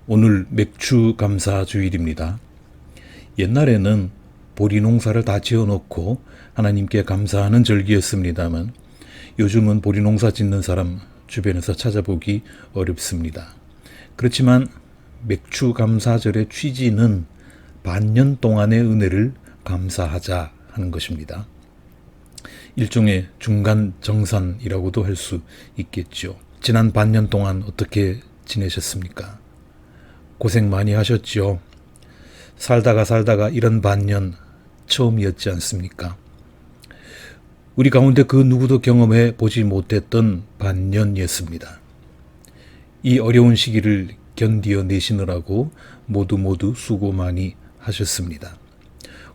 오늘 맥주 감사 주일입니다. 옛날에는 보리 농사를 다 지어놓고 하나님께 감사하는 절기였습니다만 요즘은 보리 농사 짓는 사람 주변에서 찾아보기 어렵습니다. 그렇지만 맥주 감사절의 취지는 반년 동안의 은혜를 감사하자 하는 것입니다. 일종의 중간 정산이라고도 할 수 있겠죠. 지난 반년 동안 어떻게 지내셨습니까? 고생 많이 하셨죠. 살다가 이런 반년 처음이었지 않습니까? 우리 가운데 그 누구도 경험해 보지 못했던 반년이었습니다. 이 어려운 시기를 견디어 내시느라고 모두 수고 많이 하셨습니다.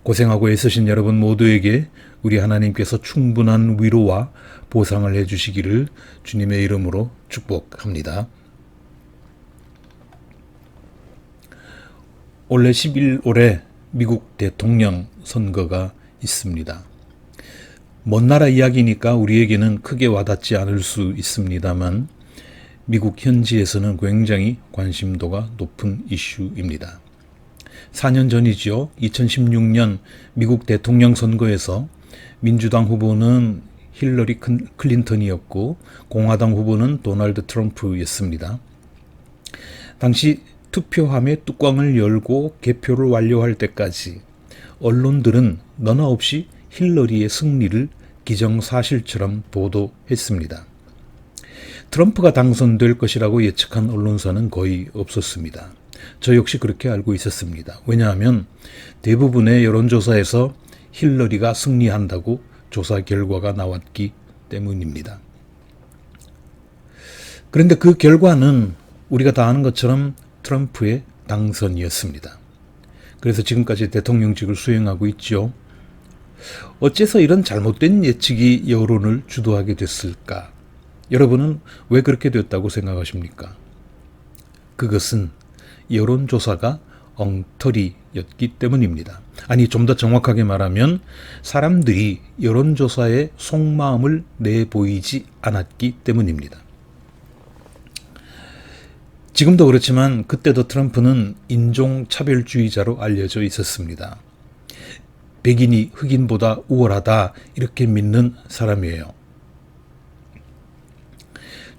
고생하고 애쓰신 여러분 모두에게 우리 하나님께서 충분한 위로와 보상을 해주시기를 주님의 이름으로 축복합니다. 올해 11월에 미국 대통령 선거가 있습니다. 먼 나라 이야기니까 우리에게는 크게 와닿지 않을 수 있습니다만 미국 현지에서는 굉장히 관심도가 높은 이슈입니다. 4년 전이죠. 2016년 미국 대통령 선거에서 민주당 후보는 힐러리 클린턴이었고 공화당 후보는 도널드 트럼프였습니다. 당시 투표함의 뚜껑을 열고 개표를 완료할 때까지 언론들은 너나 없이 힐러리의 승리를 기정사실처럼 보도했습니다. 트럼프가 당선될 것이라고 예측한 언론사는 거의 없었습니다. 저 역시 그렇게 알고 있었습니다. 왜냐하면 대부분의 여론조사에서 힐러리가 승리한다고 조사 결과가 나왔기 때문입니다. 그런데 그 결과는 우리가 다 아는 것처럼 트럼프의 당선이었습니다. 그래서 지금까지 대통령직을 수행하고 있죠. 어째서 이런 잘못된 예측이 여론을 주도하게 됐을까? 여러분은 왜 그렇게 됐다고 생각하십니까? 그것은 여론조사가 엉터리였기 때문입니다. 아니, 좀 더 정확하게 말하면 사람들이 여론조사의 속마음을 내보이지 않았기 때문입니다. 지금도 그렇지만 그때도 트럼프는 인종차별주의자로 알려져 있었습니다. 백인이 흑인보다 우월하다 이렇게 믿는 사람이에요.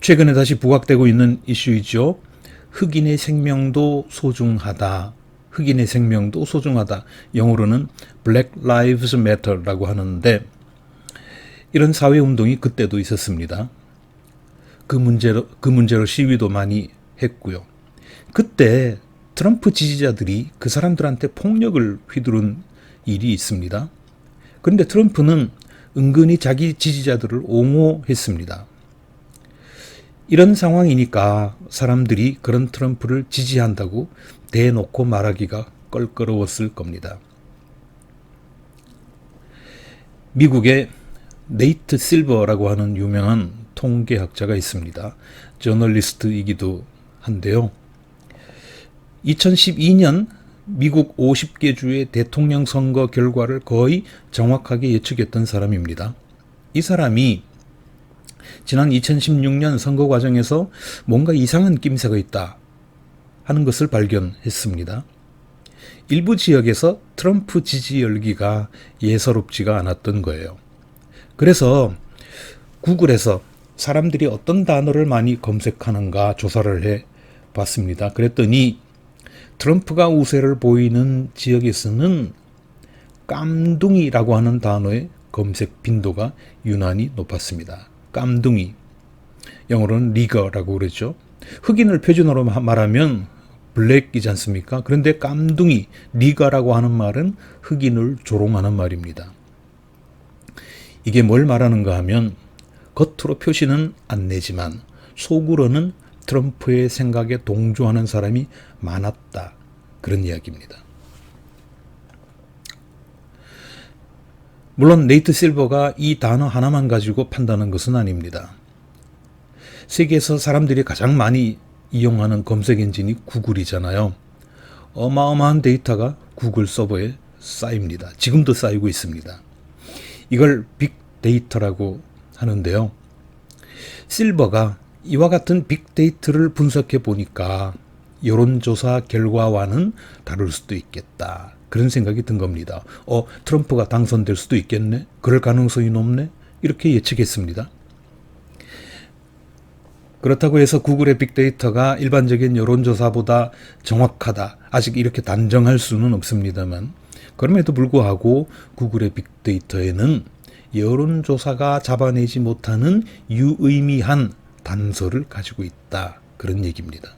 최근에 다시 부각되고 있는 이슈이죠. 흑인의 생명도 소중하다. 흑인의 생명도 소중하다. 영어로는 Black Lives Matter라고 하는데 이런 사회운동이 그때도 있었습니다. 그 문제로 시위도 많이 했고요. 그때 트럼프 지지자들이 그 사람들한테 폭력을 휘두른 일이 있습니다. 그런데 트럼프는 은근히 자기 지지자들을 옹호했습니다. 이런 상황이니까 사람들이 그런 트럼프를 지지한다고 대놓고 말하기가 껄끄러웠을 겁니다. 미국의 네이트 실버라고 하는 유명한 통계학자가 있습니다. 저널리스트이기도 한데요. 2012년 미국 50개 주의 대통령 선거 결과를 거의 정확하게 예측했던 사람입니다. 이 사람이 지난 2016년 선거 과정에서 뭔가 이상한 낌새가 있다 하는 것을 발견했습니다. 일부 지역에서 트럼프 지지 열기가 예사롭지가 않았던 거예요. 그래서 구글에서 사람들이 어떤 단어를 많이 검색하는가 조사를 해 봤습니다. 그랬더니 트럼프가 우세를 보이는 지역에서는 깜둥이라고 하는 단어의 검색 빈도가 유난히 높았습니다. 깜둥이, 영어로는 니거라고 그랬죠. 흑인을 표준어로 말하면 블랙이지 않습니까? 그런데 깜둥이, 니거라고 하는 말은 흑인을 조롱하는 말입니다. 이게 뭘 말하는가 하면 겉으로 표시는 안 내지만 속으로는 트럼프의 생각에 동조하는 사람이 많았다. 그런 이야기입니다. 물론 네이트 실버가 이 단어 하나만 가지고 판단한 것은 아닙니다. 세계에서 사람들이 가장 많이 이용하는 검색 엔진이 구글이잖아요. 어마어마한 데이터가 구글 서버에 쌓입니다. 지금도 쌓이고 있습니다. 이걸 빅데이터라고 하는데요. 실버가 이와 같은 빅데이터를 분석해 보니까 여론조사 결과와는 다를 수도 있겠다. 그런 생각이 든 겁니다. 트럼프가 당선될 수도 있겠네? 그럴 가능성이 높네? 이렇게 예측했습니다. 그렇다고 해서 구글의 빅데이터가 일반적인 여론조사보다 정확하다. 아직 이렇게 단정할 수는 없습니다만, 그럼에도 불구하고 구글의 빅데이터에는 여론조사가 잡아내지 못하는 유의미한 단서를 가지고 있다. 그런 얘기입니다.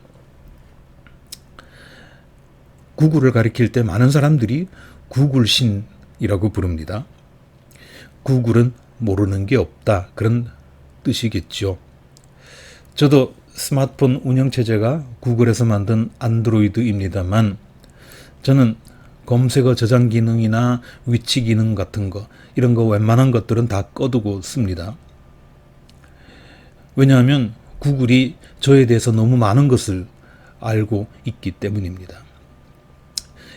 구글을 가리킬 때 많은 사람들이 구글신이라고 부릅니다. 구글은 모르는 게 없다. 그런 뜻이겠죠. 저도 스마트폰 운영체제가 구글에서 만든 안드로이드입니다만, 저는 검색어 저장 기능이나 위치 기능 같은 거, 이런 거 웬만한 것들은 다 꺼두고 씁니다. 왜냐하면 구글이 저에 대해서 너무 많은 것을 알고 있기 때문입니다.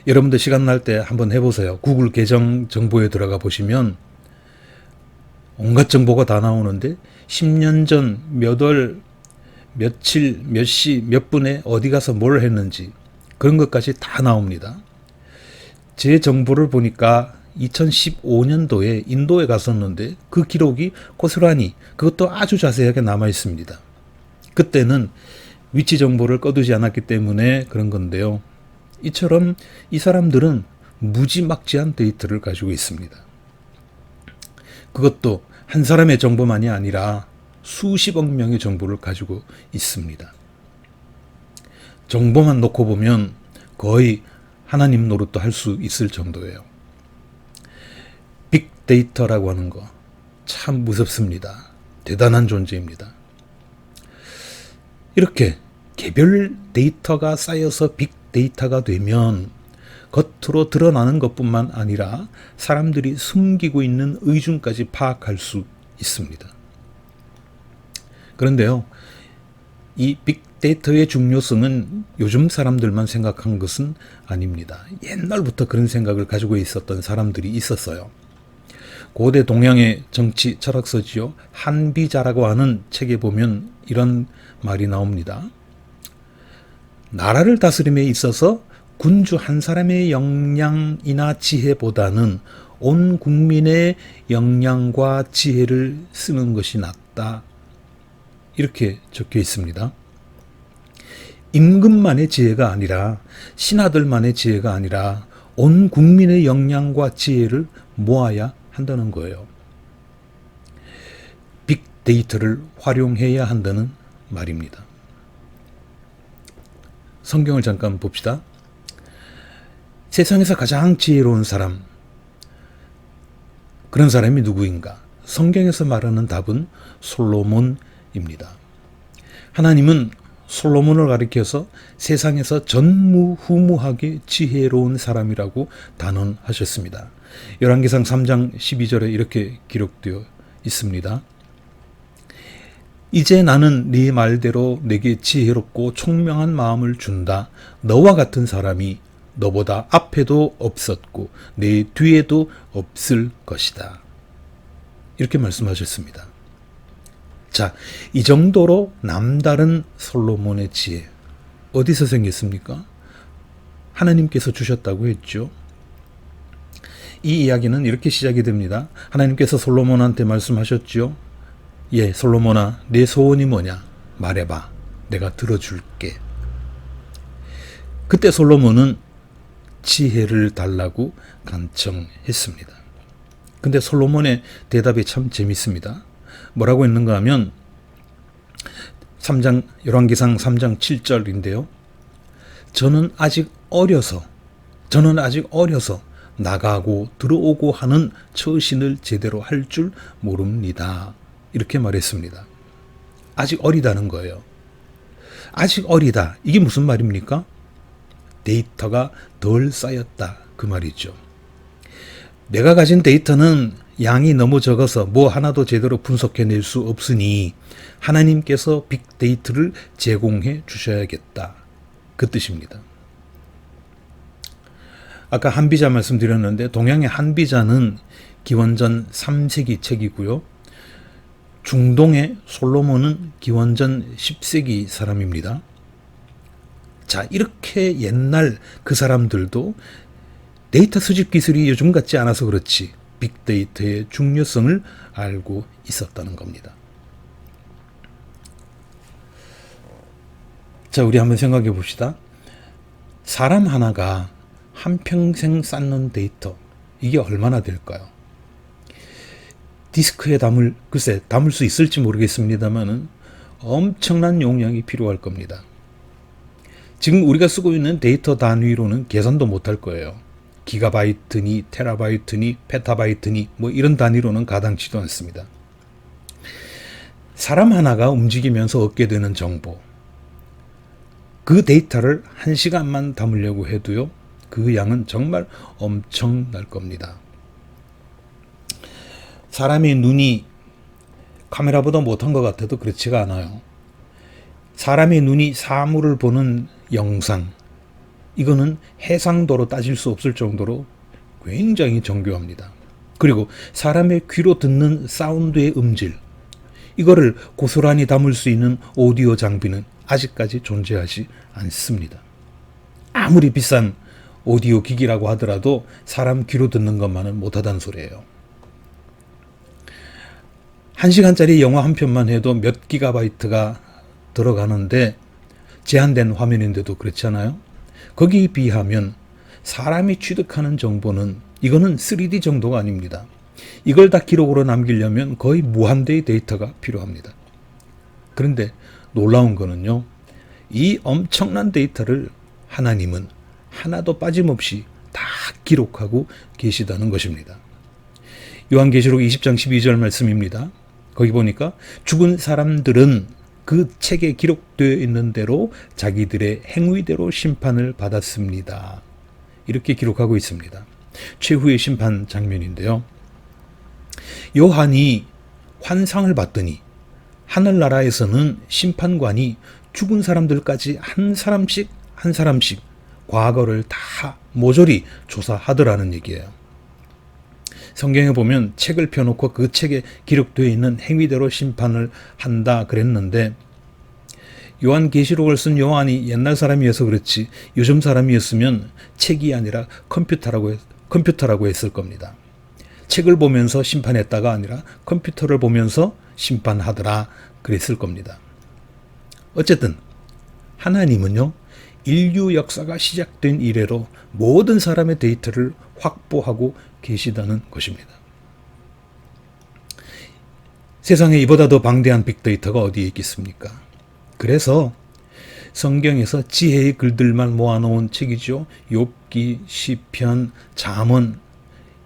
여러분들 시간 날 때 한번 해보세요. 구글 계정 정보에 들어가 보시면 온갖 정보가 다 나오는데 10년 전 몇 월, 며칠, 몇 시, 몇 분에 어디 가서 뭘 했는지 그런 것까지 다 나옵니다. 제 정보를 보니까 2015년도에 인도에 갔었는데 그 기록이 고스란히 그것도 아주 자세하게 남아 있습니다. 그때는 위치 정보를 꺼두지 않았기 때문에 그런 건데요. 이처럼 이 사람들은 무지막지한 데이터를 가지고 있습니다. 그것도 한 사람의 정보만이 아니라 수십억 명의 정보를 가지고 있습니다. 정보만 놓고 보면 거의 하나님 노릇도 할 수 있을 정도예요. 빅데이터라고 하는 거 참 무섭습니다. 대단한 존재입니다. 이렇게 개별 데이터가 쌓여서 빅데이터가 되면 겉으로 드러나는 것뿐만 아니라 사람들이 숨기고 있는 의중까지 파악할 수 있습니다. 그런데요, 이 빅데이터의 중요성은 요즘 사람들만 생각한 것은 아닙니다. 옛날부터 그런 생각을 가지고 있었던 사람들이 있었어요. 고대 동양의 정치 철학서지요, 한비자라고 하는 책에 보면 이런 말이 나옵니다. 나라를 다스림에 있어서 군주 한 사람의 역량이나 지혜보다는 온 국민의 역량과 지혜를 쓰는 것이 낫다. 이렇게 적혀 있습니다. 임금만의 지혜가 아니라, 신하들만의 지혜가 아니라 온 국민의 역량과 지혜를 모아야 한다는 거예요. 빅데이터를 활용해야 한다는 말입니다. 성경을 잠깐 봅시다. 세상에서 가장 지혜로운 사람, 그런 사람이 누구인가? 성경에서 말하는 답은 솔로몬입니다. 하나님은 솔로몬을 가리켜서 세상에서 전무후무하게 지혜로운 사람이라고 단언하셨습니다. 열왕기상 3장 12절에 이렇게 기록되어 있습니다. 이제 나는 네 말대로 내게 지혜롭고 총명한 마음을 준다. 너와 같은 사람이 너보다 앞에도 없었고 내 뒤에도 없을 것이다. 이렇게 말씀하셨습니다. 자, 이 정도로 남다른 솔로몬의 지혜 어디서 생겼습니까? 하나님께서 주셨다고 했죠. 이 이야기는 이렇게 시작이 됩니다. 하나님께서 솔로몬한테 말씀하셨죠. 예, 솔로몬아, 내 소원이 뭐냐? 말해봐. 내가 들어줄게. 그때 솔로몬은 지혜를 달라고 간청했습니다. 근데 솔로몬의 대답이 참 재밌습니다. 뭐라고 했는가 하면 열왕기상 3장 7절인데요. 저는 아직 어려서 나가고 들어오고 하는 처신을 제대로 할 줄 모릅니다. 이렇게 말했습니다. 아직 어리다는 거예요. 아직 어리다. 이게 무슨 말입니까? 데이터가 덜 쌓였다. 그 말이죠. 내가 가진 데이터는 양이 너무 적어서 뭐 하나도 제대로 분석해낼 수 없으니 하나님께서 빅데이터를 제공해 주셔야겠다. 그 뜻입니다. 아까 한비자 말씀드렸는데 동양의 한비자는 기원전 3세기 책이고요. 중동의 솔로몬은 기원전 10세기 사람입니다. 자, 이렇게 옛날 그 사람들도 데이터 수집 기술이 요즘 같지 않아서 그렇지 빅데이터의 중요성을 알고 있었다는 겁니다. 자, 우리 한번 생각해 봅시다. 사람 하나가 한평생 쌓는 데이터, 이게 얼마나 될까요? 디스크에 담을 수 있을지 모르겠습니다만은 엄청난 용량이 필요할 겁니다. 지금 우리가 쓰고 있는 데이터 단위로는 계산도 못할 거예요. 기가바이트니 테라바이트니 페타바이트니 뭐 이런 단위로는 가당치도 않습니다. 사람 하나가 움직이면서 얻게 되는 정보, 그 데이터를 1시간만 담으려고 해도요, 그 양은 정말 엄청날 겁니다. 사람의 눈이 카메라보다 못한 것 같아도 그렇지가 않아요. 사람의 눈이 사물을 보는 영상, 이거는 해상도로 따질 수 없을 정도로 굉장히 정교합니다. 그리고 사람의 귀로 듣는 사운드의 음질, 이거를 고스란히 담을 수 있는 오디오 장비는 아직까지 존재하지 않습니다. 아무리 비싼 오디오 기기라고 하더라도 사람 귀로 듣는 것만은 못하다는 소리예요. 1시간짜리 영화 한 편만 해도 몇 기가바이트가 들어가는데 제한된 화면인데도 그렇잖아요. 거기에 비하면 사람이 취득하는 정보는 이거는 3D 정도가 아닙니다. 이걸 다 기록으로 남기려면 거의 무한대의 데이터가 필요합니다. 그런데 놀라운 거는요, 이 엄청난 데이터를 하나님은 하나도 빠짐없이 다 기록하고 계시다는 것입니다. 요한계시록 20장 12절 말씀입니다. 거기 보니까 죽은 사람들은 그 책에 기록되어 있는 대로 자기들의 행위대로 심판을 받았습니다. 이렇게 기록하고 있습니다. 최후의 심판 장면인데요. 요한이 환상을 봤더니 하늘나라에서는 심판관이 죽은 사람들까지 한 사람씩 과거를 다 모조리 조사하더라는 얘기예요. 성경에 보면 책을 펴놓고 그 책에 기록되어 있는 행위대로 심판을 한다 그랬는데, 요한계시록을 쓴 요한이 옛날 사람이어서 그렇지 요즘 사람이었으면 책이 아니라 컴퓨터라고 했을 겁니다. 책을 보면서 심판했다가 아니라 컴퓨터를 보면서 심판하더라 그랬을 겁니다. 어쨌든 하나님은요, 인류 역사가 시작된 이래로 모든 사람의 데이터를 확보하고 계시다는 것입니다. 세상에 이보다 더 방대한 빅데이터가 어디에 있겠습니까? 그래서 성경에서 지혜의 글들만 모아놓은 책이죠. 욥기, 시편, 잠언,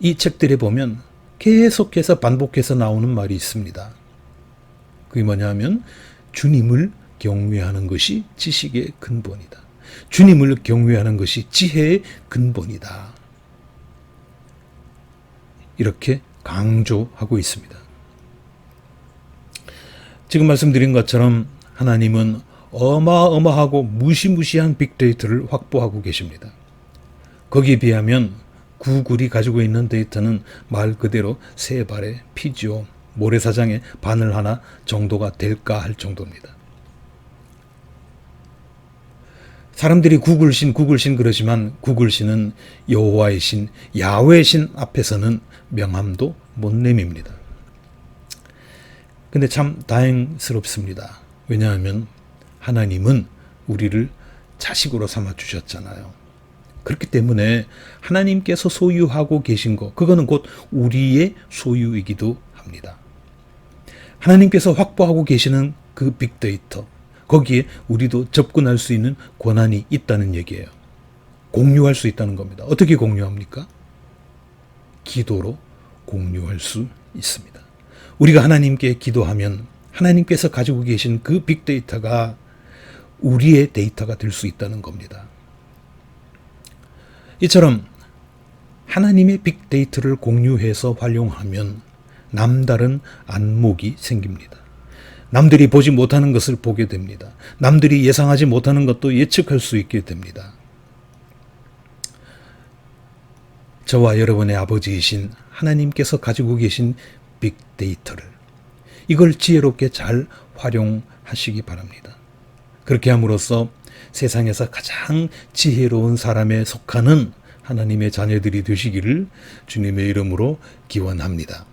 이 책들에 보면 계속해서 반복해서 나오는 말이 있습니다. 그게 뭐냐면 주님을 경외하는 것이 지식의 근본이다. 주님을 경외하는 것이 지혜의 근본이다. 이렇게 강조하고 있습니다. 지금 말씀드린 것처럼 하나님은 어마어마하고 무시무시한 빅데이터를 확보하고 계십니다. 거기에 비하면 구글이 가지고 있는 데이터는 말 그대로 세 발의 피지요. 모래사장의 바늘 하나 정도가 될까 할 정도입니다. 사람들이 구글신 그러지만 구글신은 여호와의 신, 야훼의 신 앞에서는 명함도 못 내밉니다. 근데 참 다행스럽습니다. 왜냐하면 하나님은 우리를 자식으로 삼아 주셨잖아요. 그렇기 때문에 하나님께서 소유하고 계신 것, 그거는 곧 우리의 소유이기도 합니다. 하나님께서 확보하고 계시는 그 빅데이터, 거기에 우리도 접근할 수 있는 권한이 있다는 얘기예요. 공유할 수 있다는 겁니다. 어떻게 공유합니까? 기도로 공유할 수 있습니다. 우리가 하나님께 기도하면 하나님께서 가지고 계신 그 빅데이터가 우리의 데이터가 될 수 있다는 겁니다. 이처럼 하나님의 빅데이터를 공유해서 활용하면 남다른 안목이 생깁니다. 남들이 보지 못하는 것을 보게 됩니다. 남들이 예상하지 못하는 것도 예측할 수 있게 됩니다. 저와 여러분의 아버지이신 하나님께서 가지고 계신 빅데이터를, 이걸 지혜롭게 잘 활용하시기 바랍니다. 그렇게 함으로써 세상에서 가장 지혜로운 사람에 속하는 하나님의 자녀들이 되시기를 주님의 이름으로 기원합니다.